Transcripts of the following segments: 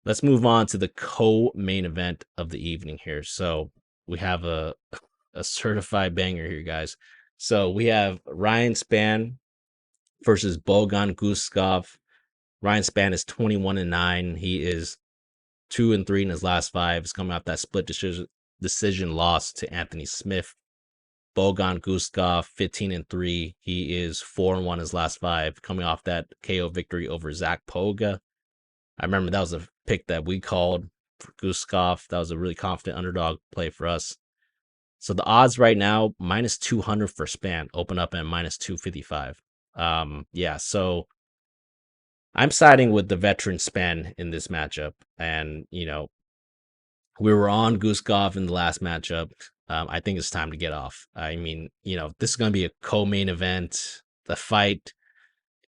let's move on to the co-main event of the evening here. So we have a certified banger here, guys. So we have Ryan Spann versus Bogdan Guskov. Ryan Spann is 21-9. He is 2-3 in his last five. He's coming off that split decision loss to Anthony Smith. Bogdan Guskov, 15-3. He is 4-1 his last five, coming off that KO victory over Zach Poga. I remember that was a pick that we called for Guskov. That was a really confident underdog play for us. So the odds right now, minus 200 for Spann, open up at minus 255. Yeah, so I'm siding with the veteran Spann in this matchup. And, we were on Guskov in the last matchup. I think it's time to get off. I mean, this is going to be a co-main event. The fight,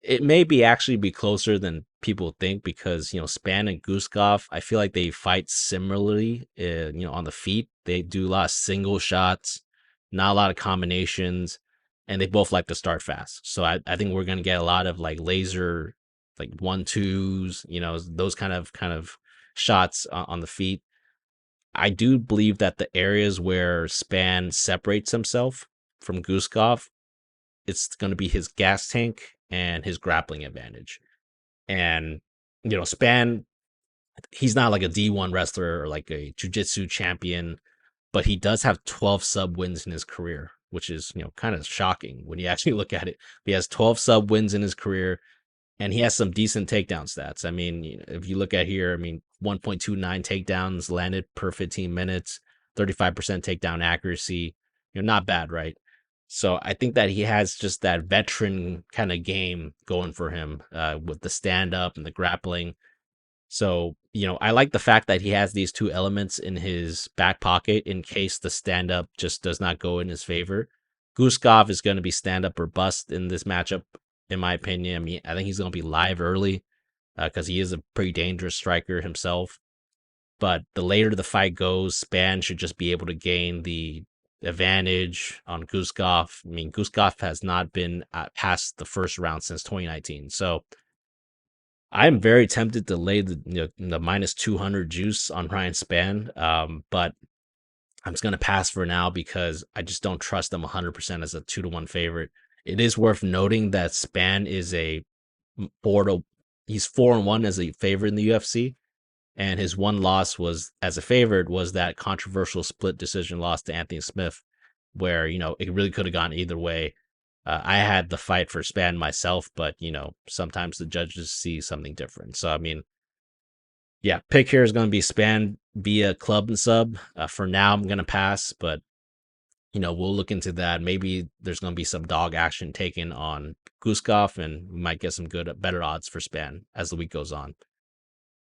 it may be actually be closer than people think because, Spann and Guskov, I feel like they fight similarly, on the feet. They do a lot of single shots, not a lot of combinations, and they both like to start fast. So I think we're going to get a lot of like laser, like 1-2s, those kind of shots on the feet. I do believe that the areas where Spann separates himself from Guskov, it's going to be his gas tank and his grappling advantage. And, Spann, he's not like a D1 wrestler or like a jiu-jitsu champion, but he does have 12 sub wins in his career, which is, kind of shocking when you actually look at it. He has 12 sub wins in his career, and he has some decent takedown stats. I mean, if you look at here, 1.29 takedowns landed per 15 minutes, 35% takedown accuracy. Not bad, right? So I think that he has just that veteran kind of game going for him with the stand up and the grappling. So, I like the fact that he has these two elements in his back pocket in case the stand up just does not go in his favor. Guskov is going to be stand up or bust in this matchup, in my opinion. I think he's going to be live early because he is a pretty dangerous striker himself. But the later the fight goes, Spann should just be able to gain the advantage on Guskov. Guskov has not been past the first round since 2019. So I'm very tempted to lay the minus 200 juice on Ryan Spann, but I'm just going to pass for now because I just don't trust them 100% as a 2-1 favorite. It is worth noting that Spann is he's 4-1 as a favorite in the UFC, and his one loss was as a favorite was that controversial split decision loss to Anthony Smith, where it really could have gone either way. I had the fight for Spann myself, but sometimes the judges see something different. So yeah, pick here is going to be Spann via club and sub. For now, I'm going to pass, but we'll look into that. Maybe there's going to be some dog action taken on Guskov, and we might get some better odds for Spann as the week goes on.